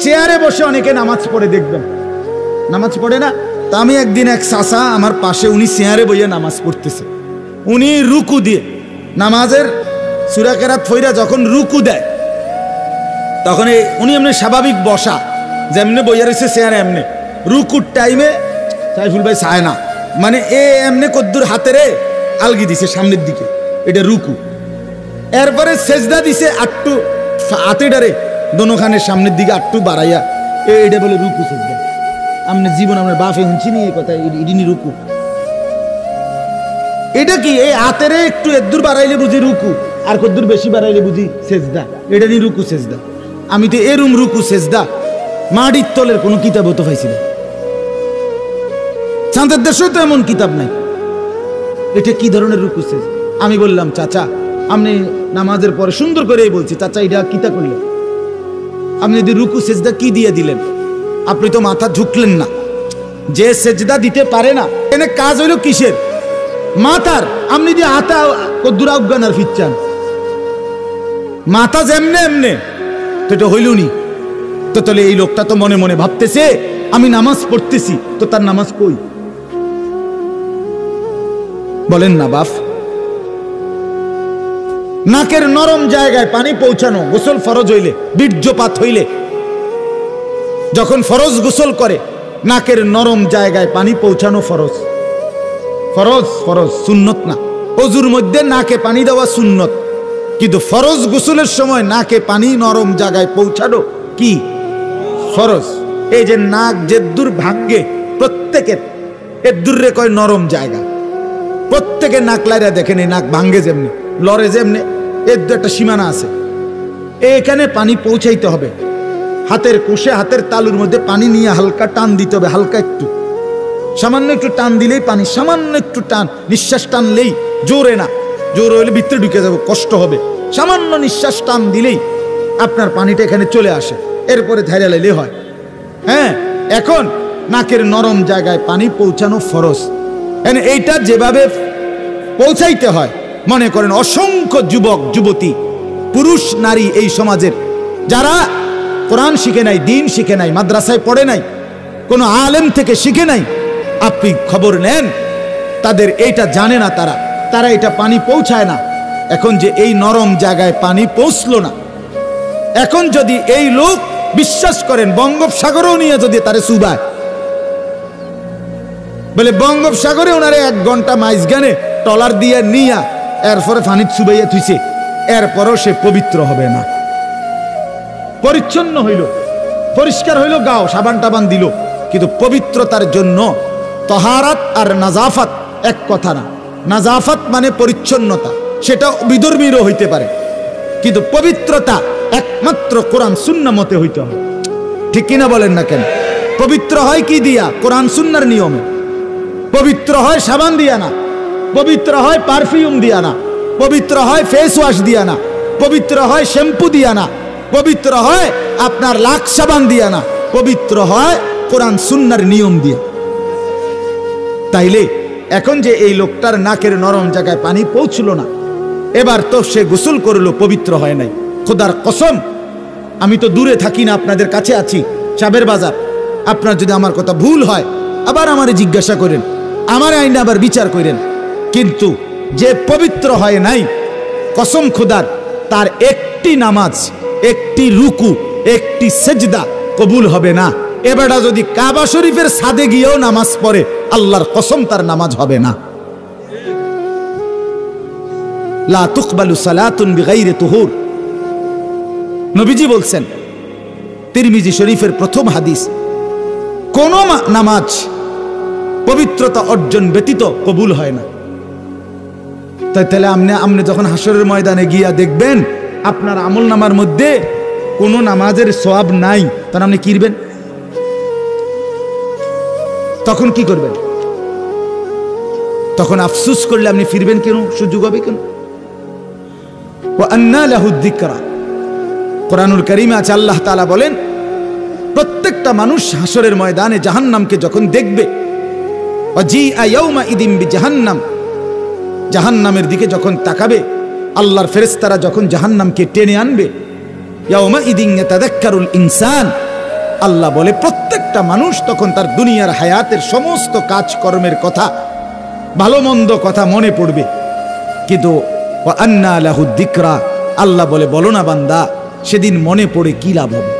চেয়ারে বসে অনেকে নামাজ পড়ে দেখবেন, নামাজ পড়ে না। তা আমি একদিন এক চাচা আমার পাশে, উনি চেয়ারে বইয়ে নামাজ পড়তেছে। উনি রুকু দিয়ে নামাজের সূরা কেরাত ফইরা যখন রুকু দেয় তখন উনি এমনি স্বাভাবিক বসা, যেমনি বইয়া রয়েছে চেয়ারে এমনি রুকুর টাইমে সাইফুল ভাই চায় না, মানে এমনি কদ্দুর হাতেরে আলগি দিছে সামনের দিকে, এটা রুকু। এরপরে সেজদা দিছে আটটু হাতেডারে দোনোখানের সামনের দিকে আটটু বাড়াইয়া, এটা বলে রুকু সেজদা। আপনি জীবন আপনার বাপে শুনছি নি এই কথা, ইডিনি রুকু। এটা কি এই হাতেরে একটু এদুর বাড়াইলে বুঝি রুকু, আর কদ্দুর বেশি বাড়াইলে বুঝি সেজদা, এটা নিয়ে রুকু সেজদা। আমি তো এরুম রুকু সেজদা মাটির তলের কোনো কিতাবও তো পাইছি না, চাঁদের দেশেও তো এমন কিতাব নাই। এটা কি ধরনের রুকু সেজদা? আমি বললাম চাচা আপনি নামাজের পরে সুন্দর করে বলছি, চাচা এটা কিতা করলেন? আপনি যদি রুকু সেজদা কি দিয়ে দিলেন? আপনি তো মাথা ঝুঁকলেন না। যে সেজদা দিতে পারে না এনে কাজ হইল কিসের? মাথার। আপনি যে হাতা কদ্দুর আফগান আর ফিরচান, মাথা যেমনে এমনে তো এটা হইল নি। তো তাহলে এই লোকটা তো মনে মনে ভাবতেছে আমি নামাজ পড়তেছি, তো তার নামাজ কই? বলেন না বাপ। নাকের নরম জায়গায় পানি পৌঁছানো, গোসল ফরজ হইলে, বীর্যপাত হইলে যখন ফরজ গোসল করে নাকের নরম জায়গায় পানি পৌঁছানো ফরজ। ফরজ ফরজ, সুন্নত না। ওযুর মধ্যে নাকে পানি দেওয়া সুন্নত, কিন্তু ফরজ গোসলের সময় নাকে পানি নরম জায়গায় পৌঁছানো কি ফরজ। এই যে নাক যেদুর ভাঙ্গে প্রত্যেকের, এদুর রে কয় নরম জায়গা। প্রত্যেকের নাক লাইরা দেখেন, এই নাক ভাঙ্গে যেমনি লড়ে যেমনি, এর একটা সীমানা আছে। এখানে পানি পৌঁছাইতে হবে। হাতের কোষে, হাতের তালুর মধ্যে পানি নিয়ে হালকা টান দিতে হবে, হালকা একটু, সামান্য একটু টান দিলেই পানি, সামান্য একটু টান, নিঃশ্বাস টানলেই, জোরে না, জোর হইলে ভিতরে ঢুকে যাবে, কষ্ট হবে। সামান্য নিঃশ্বাস টান দিলেই আপনার পানিটা এখানে চলে আসে, এরপরে ধাইরা লাইলে হয়। হ্যাঁ, এখন নাকের নরম জায়গায় পানি পৌঁছানো ফরজ। এইটা যেভাবে পৌঁছাইতে হয়, মনে করেন অসংখ্য যুবক যুবতী, পুরুষ নারী এই সমাজের যারা কোরআন শিখে নাই, দিন শিখে নাই, মাদ্রাসায় পড়ে নাই, কোনো আলেম থেকে শিখে নাই, আপনি খবর নেন তাদের এইটা জানে না, তারা এটা পানি পৌঁছায় না। এখন যে এই নরম জায়গায় পানি পৌঁছলো না, এখন যদি এই লোক বিশ্বাস করেন বঙ্গোপসাগরেও নিয়ে যদি তারে চুবায়, বলে বঙ্গোপসাগরে ওনারে 1 ঘন্টা মাইজগানে টলার দিয়ে নিয়া এরপরে পানি চুবাইয়া থুইছে, এরপরও সে পবিত্র হবে না। পরিচ্ছন্ন হইল, পরিষ্কার হইল, গাও সাবান টাবান দিল, কিন্তু পবিত্রতার জন্য তহারাত আর নাজাফাত এক কথা না। নাজাফাত মানে পরিচ্ছন্নতা, সেটা বিধর্মীরও হইতে পারে, কিন্তু পবিত্রতা একমাত্র কোরআন সুন্নাহ মতে হইতে হবে। ঠিক কিনা বলেন না কেন? পবিত্র হয় কি দিয়া? কোরআন সুন্নাহর নিয়মে। পবিত্র হয় সাবান দিয়া না, পবিত্র হয় পারফিউম দিয়া না, পবিত্র হয় ফেস ওয়াশ দিয়া না, পবিত্র হয় শ্যাম্পু দিয়া না, পবিত্র হয় আপনার লাখ সাবান দিয়া না, পবিত্র হয় কোরআন সুন্নাহর নিয়ম দিয়া। তাইলে এখন যে এই লোকটার নাকের নরম জায়গায় পানি পৌঁছলো না, এবার তো সে গোসল করলো, পবিত্র হয় নাই। খোদার কসম, আমি তো দূরে থাকি না, আপনাদের কাছে আছি, চাবের বাজার। আপনার যদি আমার কথা ভুল হয় আবার আমারে জিজ্ঞাসা করেন, আমার আইনে আবার বিচার করেন। কিন্তু যে পবিত্র হয় নাই, কসম খোদার, তার একটি নামাজ, একটি রুকু, একটি সেজদা কবুল হবে না। এবারটা যদি কাবা শরীফের ছাদে গিয়েও নামাজ পড়ে, আল্লাহর কসম তার নামাজ হবে না। লা তুকবালু সালাতুন বিগাইরি তুহুর, নবীজি বলছেন, তিরমিজি শরীফের প্রথম হাদিস, কোন নামাজ পবিত্রতা অর্জন ব্যতীত কবুল হয় না। তাহলে আপনি যখন হাসরের ময়দানে গিয়া দেখবেন আপনার আমল নামার মধ্যে কোন নামাজের সওয়াব নাই, তখন আপনি কি করবেন? তখন কি করবেন? তখন আফসোস করলে আপনি ফিরবেন কেন? সুযোগ হবে কেন? ওয়া আন্না লাহু যিকরা, কোরআনুল কারীমে আছে, আল্লাহ তাআলা বলেন, প্রত্যেকটা মানুষ হাসরের ময়দানে জাহান্নামকে যখন দেখবে, ওয়াজিআ ইয়াউমাইযিন বিজাহান্নাম, জাহান্নামের দিকে যখন তাকাবে, আল্লাহর ফেরেশতারা যখন জাহান্নামকে টেনে আনবে, ইয়াউমাইযিন ইয়াতাযাক্কারুল ইনসান, আল্লাহ বলে প্রত্যেকটা মানুষ তখন তার দুনিয়ার হায়াতের সমস্ত কাজকর্মের কথা, ভালো মন্দ কথা মনে পড়বে, কিন্তু ওয়া আন্না লাহু যিকরা, আল্লাহ বলে বলো না বান্দা সেদিন মনে পড়ে কি লাভ হবে।